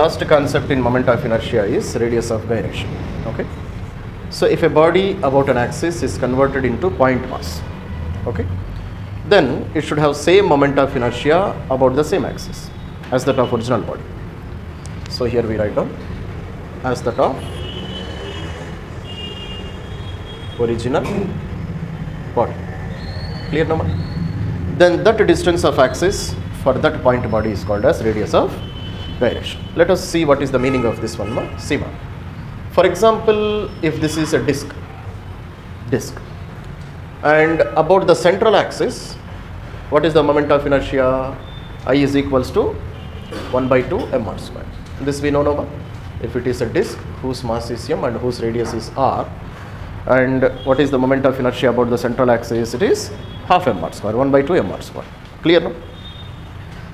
Last concept in moment of inertia is radius of gyration. Okay. So if a body about an axis is converted into point mass, okay, then it should have same moment of inertia about the same axis as that of original body. So here we write down as that of original body. Clear now? Then that distance of axis for that point body is called as radius of gyration. Let us see what is the meaning of this one. See, for example, if this is a disk, and about the central axis, what is the moment of inertia? I is equals to 1 by 2 mr square. This we know now. If it is a disk whose mass is m and whose radius is r, and what is the moment of inertia about the central axis? It is half mr square, 1 by 2 mr square. Clear now?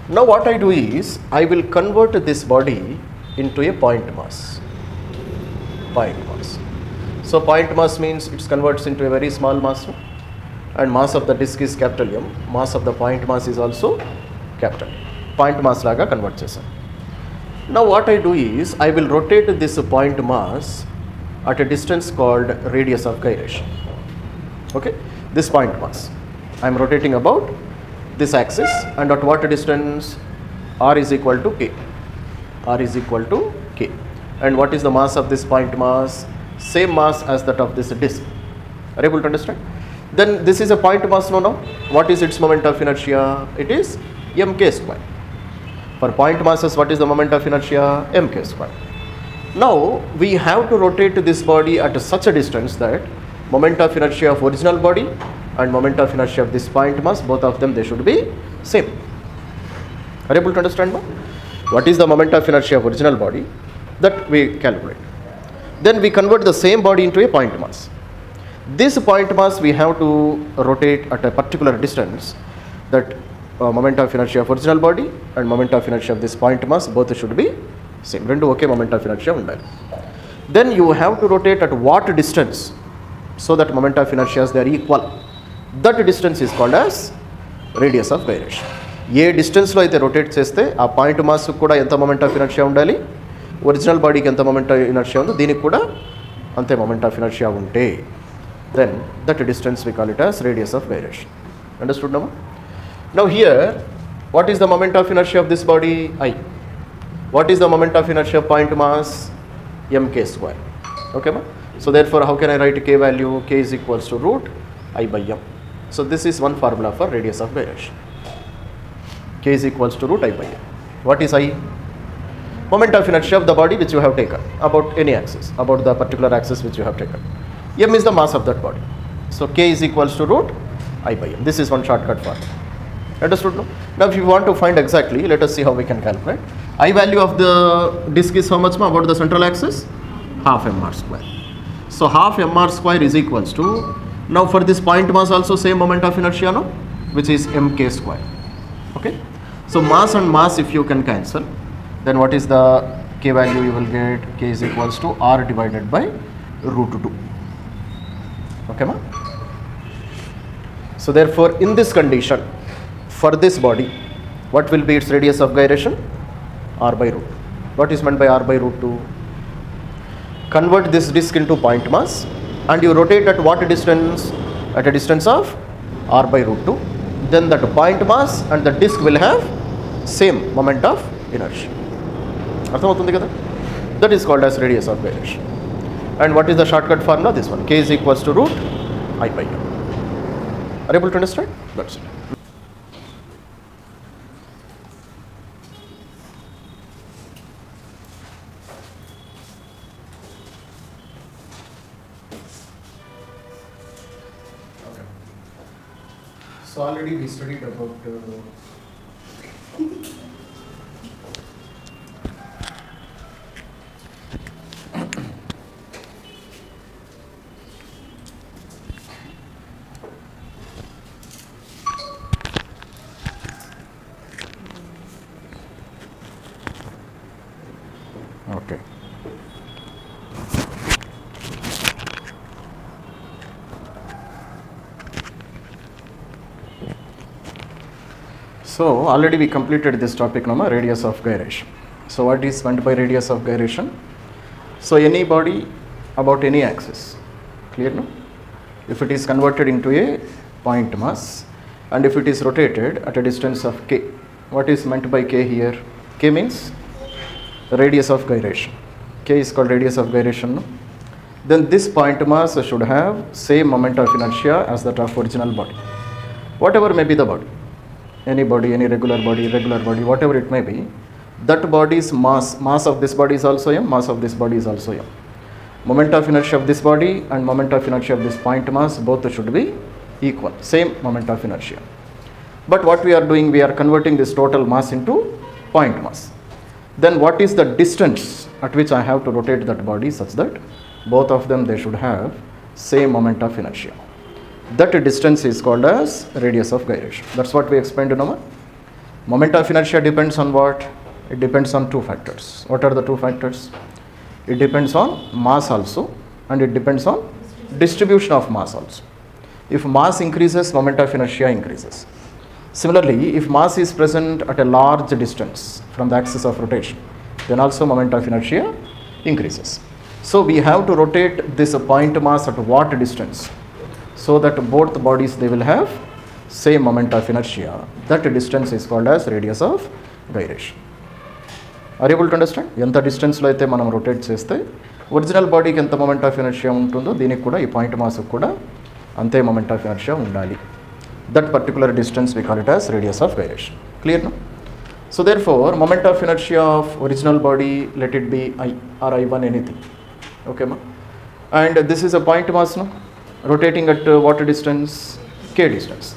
Now what I do is, I will convert this body into a point mass. So point mass means it converts into a very small mass, and mass of the disk is capital M, mass of the point mass is also capital M. Point mass laga convert chesam. Now what I do is, I will rotate this point mass at a distance called radius of gyration. Okay, this point mass I am rotating about this axis, and at what distance? R is equal to K. R is equal to K. And what is the mass of this point mass? Same mass as that of this disk. Are you able to understand? Then this is a point mass now. What is its moment of inertia? It is mk square. For point masses, what is the moment of inertia? Mk square. Now we have to rotate this body at such a distance that moment of inertia of original body and moment of inertia of this point mass, both of them, they should be same. Are you able to understand now? What is the moment of inertia of original body? That we calculate. Then we convert the same body into a point mass. This point mass we have to rotate at a particular distance, that moment of inertia of original body and moment of inertia of this point mass, both should be same. Rendu okay moment of inertia undali. Then you have to rotate at what distance, so that moment of inertia they are equal. That distance is called as radius of gyration. ఏ డిస్టెన్స్లో అయితే rotate చేస్తే ఆ point mass కూడా ఎంత moment of inertia ఉండాలి, original బాడీకి ఎంత moment of inertia ఉందో దీనికి కూడా అంతే మొమెంట్ ఆఫ్ ఇనర్షియా ఉంటే, then that distance we call it as radius of gyration. Understood now? Now here, what is the moment of inertia of this body? I. What is the moment of inertia of point mass? mk square. Okay ma? So therefore how can I write k value? K is equals to root I by m. So this is one formula for radius of gyration. K is equals to root I by m. What is I? Moment of inertia of the body which you have taken about any axis, about the particular axis which you have taken. M is the mass of that body. So K is equals to root I by m. This is one shortcut formula. Understood now? Now if you want to find exactly, let us see how we can calculate. I value of the disk is how much about the central axis? Half mr square. So half mr square is equals to, now for this point mass also same moment of inertia, no? Which is mk square. Okay. So mass and mass if you can cancel, then what is the k value you will get? K is equals to r divided by root 2. Okay ma? So therefore in this condition, for this body, what will be its radius of gyration? R by root. What is meant by r by root 2? Convert this disk into point mass and you rotate at what distance? At a distance of r by root 2. Then that point mass and the disk will have same moment of inertia. That is called as radius of gyration. And what is the shortcut formula? This one. K is equals to root I by m. Are you able to understand? That's it. So already we studied about okay. So already we completed this topic now, radius of gyration. So what is meant by radius of gyration? So any body about any axis, clear no? If it is converted into a point mass and if it is rotated at a distance of k, what is meant by k here? K means radius of gyration. K is called radius of gyration, no? Then this point mass should have same moment of inertia as that of original body. Whatever may be the body, any body, any regular body, irregular body, whatever it may be, that body's mass of this body is also m, mass of this body is also m. Moment of inertia of this body and moment of inertia of this point mass, both should be equal, same moment of inertia. But what we are doing, we are converting this total mass into point mass. Then what is the distance at which I have to rotate that body such that both of them, they should have same moment of inertia? That distance is called as radius of gyration. That's what we explained now. Moment of inertia depends on what? It depends on two factors. What are the two factors? It depends on mass also and it depends on distribution of mass also. If mass increases, moment of inertia increases. Similarly, if mass is present at a large distance from the axis of rotation, then also moment of inertia increases. So we have to rotate this point mass at what distance? So that both bodies, they will have same moment of inertia. That distance is called as radius of gyration. Are you able to understand? ఎంత డిస్టెన్స్లో అయితే మనం rotate చేస్తే original బాడీకి ఎంత moment of inertia ఉంటుందో దీనికి కూడా ఈ పాయింట్ మాస్కి కూడా అంతే మొమెంట్ ఆఫ్ ఇనర్షియా ఉండాలి. That particular distance we call it as radius of gyration. Clear no? So therefore, moment of inertia of original body, let it be I or I1, anything. Okay ma? And this is a point mass, no? Rotating at what distance? K distance.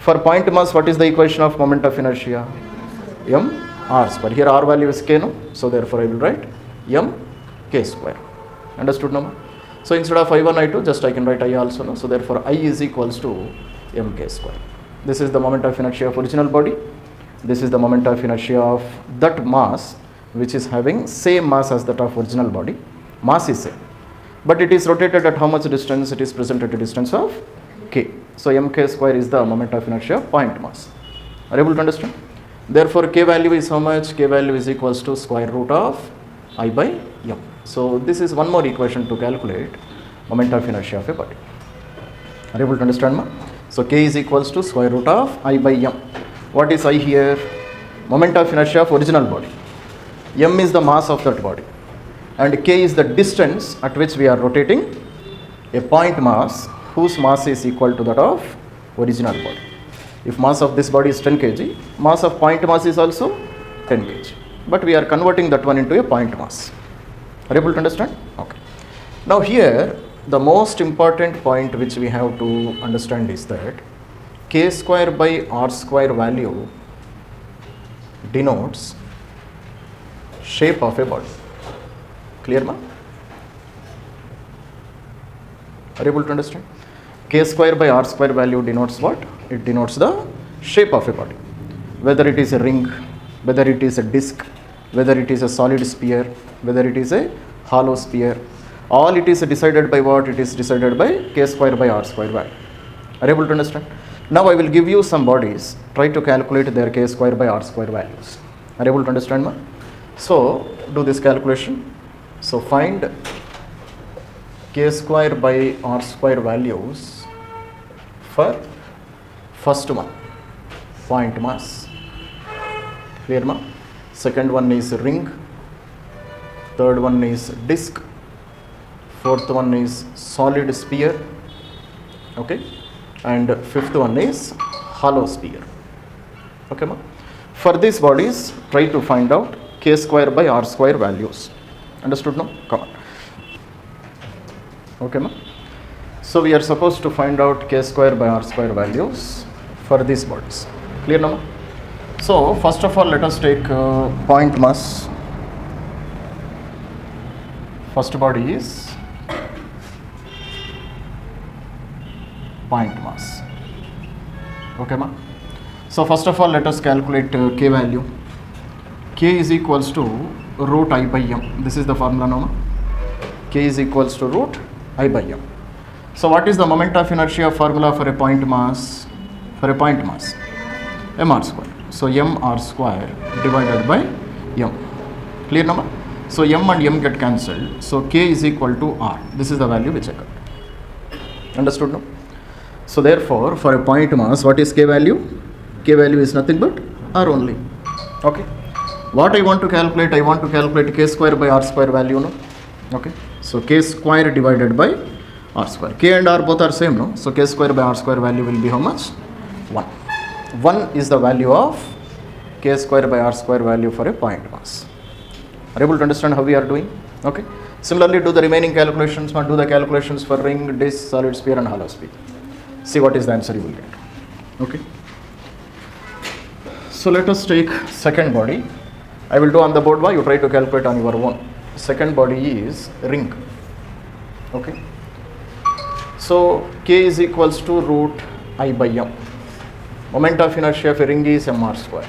For point mass, what is the equation of moment of inertia? M r square. Here r value is k, no? So therefore I will write m k square. Understood no? So instead of I1, I2, just I can write I also, no? So therefore I is equals to mk square. This is the moment of inertia of original body. This is the moment of inertia of that mass which is having same mass as that of original body. Mass is same, but it is rotated at how much distance? It is present at a distance of k. So mk square is the moment of inertia of point mass. Are you able to understand? Therefore k value is how much? K value is equals to square root of I by m. So this is one more equation to calculate moment of inertia of a body. Are you able to understand ma? So k is equals to square root of I by m. What is I here? Moment of inertia of original body. M is the mass of that body and k is the distance at which we are rotating a point mass whose mass is equal to that of original body. If mass of this body is 10 kg, mass of point mass is also 10 kg. But we are converting that one into a point mass. Are you able to understand? Okay. Now here, the most important point which we have to understand is that k square by r square value denotes shape of a body. Clear ma? Are you able to understand? K square by r square value denotes what? It denotes the shape of a body. Whether it is a ring, whether it is a disc, whether it is a solid sphere, whether it is a hollow sphere, all it is decided by what? It is decided by k square by r square value. Are you able to understand? Now I will give you some bodies. Try to calculate their k square by r square values. Are you able to understand ma? So do this calculation. So find k square by r square values for first one, point mass. Clear ma? Second one is ring. Third one is disc. Fourth one is solid sphere. Okay. And fifth one is hollow sphere. Okay ma? For these bodies, try to find out k square by r square values. Understood no? Come on. Okay ma? So we are supposed to find out k square by r square values for these bodies. Clear no ma? So first of all, let us take point mass. First body is point mass. Okay ma? So first of all, let us calculate k value. K is equals to root I by m. This is the formula now ma? K is equals to root I by m. So what is the moment of inertia formula for a point mass? For a point mass, mr square. So mr square divided by m. Clear number? So m and m get cancelled. So k is equal to r. This is the value which I got. Understood now? So therefore, for a point mass, what is k value? K value is nothing but r only. Okay. What I want to calculate? I want to calculate k square by r square value. No? Okay. So k square divided by r square. K and r both are same. No? So k square by r square value will be how much? 1. 1 is the value of k square by r square value for a point mass. Are you able to understand how we are doing? Okay. Similarly, do the remaining calculations, do the calculations for ring, disk, solid sphere and hollow sphere. See what is the answer you will get. Okay. So let us take second body. I will do on the board, you try to calculate on your own. Second body is ring. Okay. So k is equals to root I by m. Moment of inertia of a ring is mr square.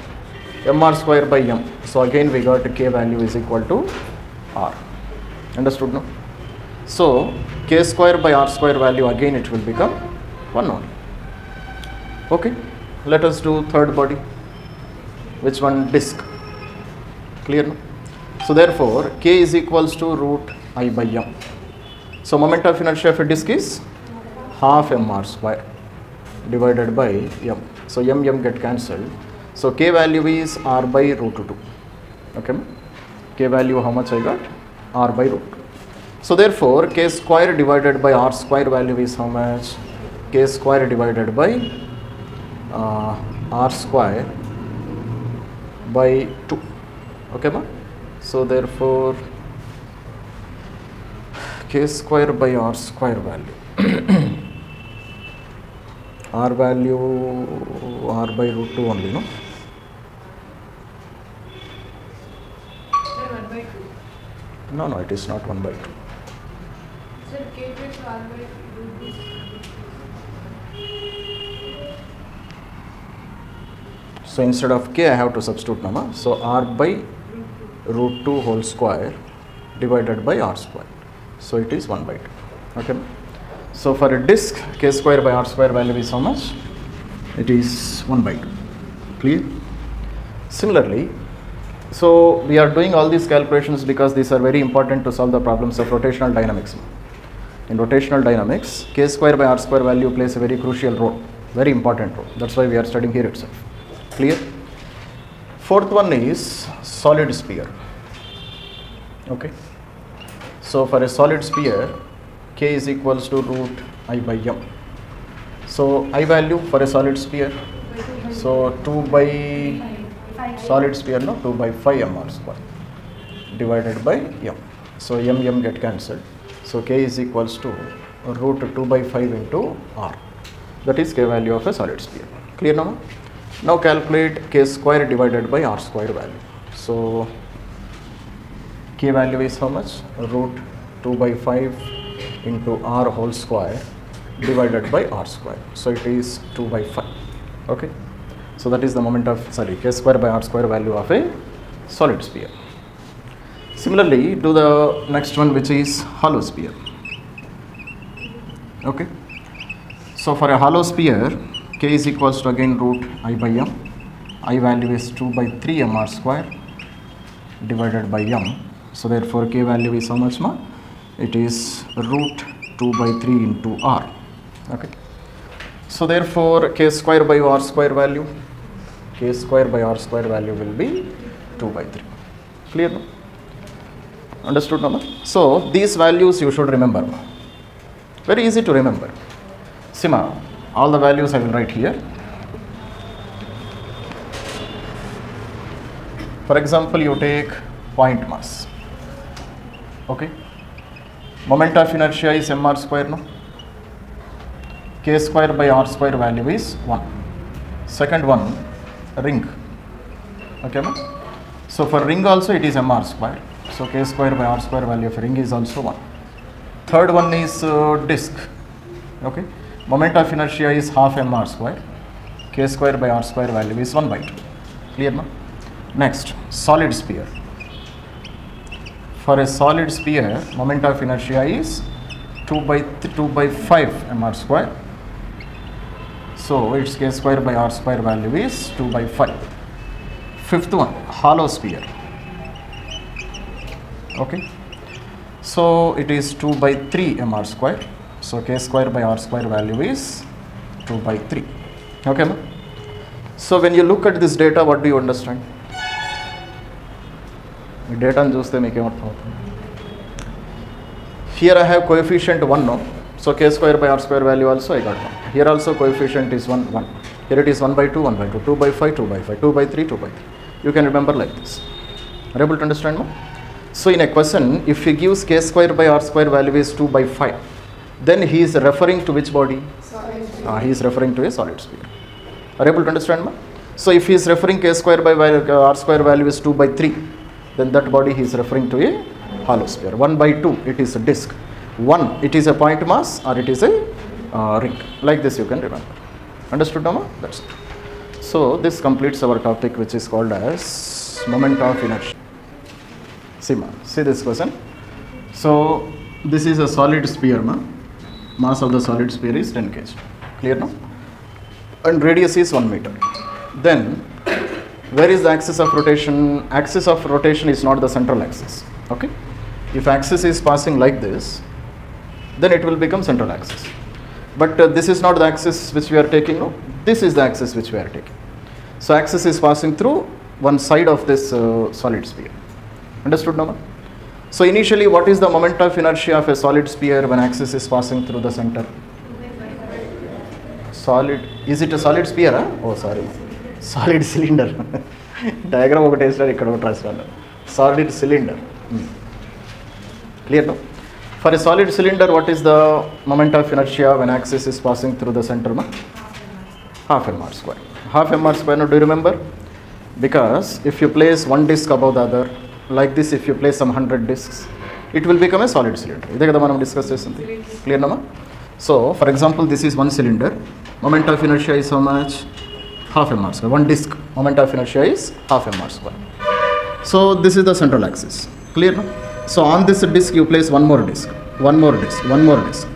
Mr square by m. So again we got k value is equal to r. Understood now? So k square by r square value, again it will become 1 only. Okay. Let us do third body. Which one? Disk. Clear now? So therefore k is equals to root I by m. So moment of inertia of a disk is half mr square divided by m. So m get cancelled. So k value is r by root 2. Okay. K value how much I got? R by root 2. So therefore k square divided by r square value is how much? K square divided by r square by 2. Okay ma? So therefore k square by r square value r value r by root 2 only, no? Sir, 1 by 2. No, it is not 1 by 2. Sir, k plus r by root 2. So instead of k I have to substitute nama. So r by root 2 whole square divided by r square. So it is 1 by 2. Okay. So for a disk, k square by r square value is how much? It is 1 by 2. Clear? Similarly, so we are doing all these calculations because these are very important to solve the problems of rotational dynamics. In rotational dynamics, k square by r square value plays a very crucial role, very important role. That's why we are studying here itself. Clear? Fourth one is solid sphere. Okay. So for a solid sphere, k is equals to root I by m. So I value for a solid sphere. So 2 by solid sphere, no, 2 by 5 mr square divided by m. So m get cancelled. So k is equals to root 2 by 5 into r. That is k value of a solid sphere. Clear now? Now calculate k square divided by r square value. So k value is how much? Root 2 by 5 into r whole square divided by r square. So it is 2 by 5. Okay. So that is the moment of, k square by r square value of a solid sphere. Similarly, do the next one, which is hollow sphere. Okay. So for a hollow sphere, k is equals to again root I by m. I value is 2 by 3 mr square divided by m. So therefore k value is how much ma? It is root 2 by 3 into r. Okay. So therefore k square by r square value, k square by r square value will be 2 by 3. Clear no? Understood no? So these values you should remember. Very easy to remember. Sima, all the values I will write here. For example, you take point mass. Okay. Moment of inertia is mr square, no? K square by r square value is 1. Second one, ring. Okay, ma? So for ring also it is mr square. So k square by r square value of ring is also 1. Third one is disk. Okay. Moment of inertia is half mr square. K square by r square value is 1 by 2. Clear, no? Next, solid sphere. For a solid sphere, moment of inertia is 2 by 5 mr square. So its k square by r square value is 2 by 5. Fifth one, hollow sphere. Okay. So it is 2 by 3 mr square. So k square by r square value is 2 by 3. Okay, ma? So when you look at this data, what do you understand? Data and చూస్తే మీకు ఏమర్థమవుతుంది? Here I have coefficient 1 no. So k square by r square value also I got 1. Here also coefficient is 1, 1. Here it is 1 by 2, 1 by 2, 2 by 5, 2 by 5, 2 by 3, 2 by 3. You can remember like this. Are you able to understand now? So in a question, if he gives k square by r square value is 2 by 5, then he is referring to which body? Solid. He is referring to a solid sphere. Are you able to understand ma? So if he is referring k square by r square value is 2 by 3, then that body he is referring to a hollow sphere. 1 by 2, it is a disk. 1, it is a point mass or it is a ring. Like this you can remember. Understood now? That's it. So this completes our topic, which is called as moment of inertia. See this question. So this is a solid sphere, ma. Mass of the solid sphere is 10 kg. Clear now? And radius is 1 meter. Then where is the axis of rotation? Axis of rotation is not the central axis. Okay? If axis is passing like this, then it will become central axis. But this is not the axis which we are taking. No, this is the axis which we are taking. So axis is passing through one side of this solid sphere. Understood now? So initially, what is the moment of inertia of a solid sphere when axis is passing through the center? Solid. Is it a solid sphere? Huh? Oh, sorry. Solid cylinder. Diagram of a tester. Solid cylinder. Clear now? For a solid cylinder, what is the moment of inertia when axis is passing through the center? Half mr square. Half mr square, now do you remember? Because if you place one disk above the other, like this, if you place some 100 disks, it will become a solid cylinder. Is that what we discussed? Clear now? So, for example, this is one cylinder. Moment of inertia is how much? Half mr square. One disk. Moment of inertia is half mr square. So, this is the central axis. Clear now? So on this disk you place one more disk, one more disk, one more disk.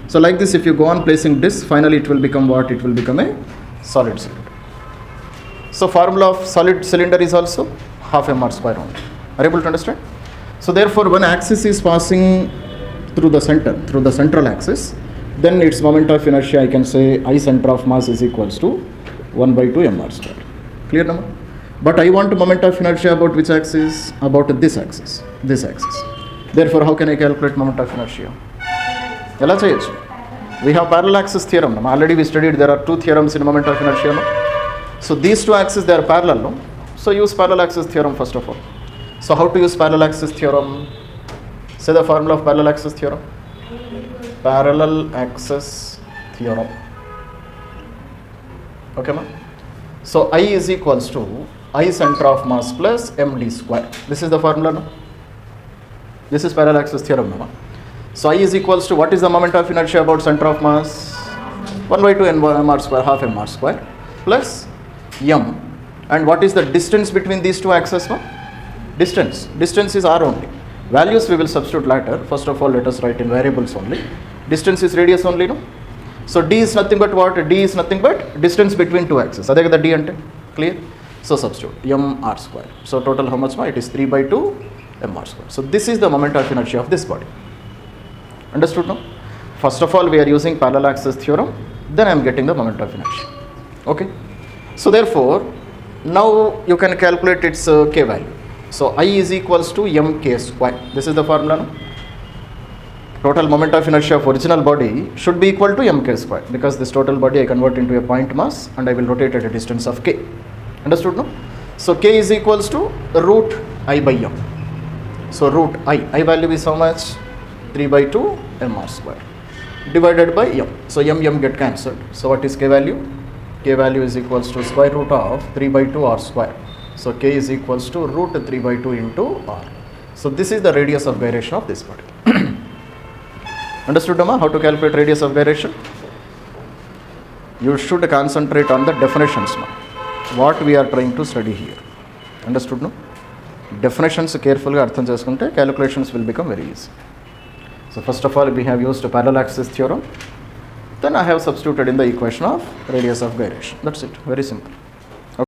So like this, if you go on placing disks, finally it will become what? It will become a solid cylinder. So formula of solid cylinder is also half mr square only. Are you able to understand? So therefore, when axis is passing through the center, through the central axis, then its moment of inertia, I can say I center of mass is equals to 1 by 2 mr square. Clear now? But I want moment of inertia about which axis? About this axis. This axis. Therefore, how can I calculate moment of inertia? We have parallel axis theorem. Already we studied there are two theorems in moment of inertia. No? So these two axes, they are parallel. No? So use parallel axis theorem first of all. So how to use parallel axis theorem? Say the formula of parallel axis theorem. Parallel axis theorem. Okay, ma? So I is equals to I center of mass plus md square. This is the formula, no? This is parallel axis theorem, no? So I is equals to what is the moment of inertia about center of mass? 1 by 2 mr square, half mr square plus m. And what is the distance between these two axes, no? Distance is r only. Values we will substitute later. First of all, let us write in variables only. Distance is radius only, no? So d is nothing but what? D is nothing but distance between two axes. Adhe kada d ante? Clear? So substitute m r square. So total how much? It is 3 by 2 m r square. So this is the moment of inertia of this body. Understood now? First of all, we are using parallel axis theorem. Then I am getting the moment of inertia. Okay? So therefore, now you can calculate its k value. So I is equals to mk square. This is the formula. No? Total moment of inertia of original body should be equal to mk square, because this total body I convert into a point mass and I will rotate at a distance of k. Understood, no? So k is equals to root I by m. So root I value is how much? 3 by 2 mr square divided by m. So m get cancelled. So what is k value? K value is equals to square root of 3 by 2 r square. So k is equals to root 3 by 2 into r. So this is the radius of gyration of this body. Understood, Amma? How to calculate radius of gyration? You should concentrate on the definitions now. What we are trying to study here. Understood, no? Definitions carefully artham cheskunte calculations will become very easy. So first of all, we have used a parallel axis theorem. Then I have substituted in the equation of radius of gyration. That's it. Very simple.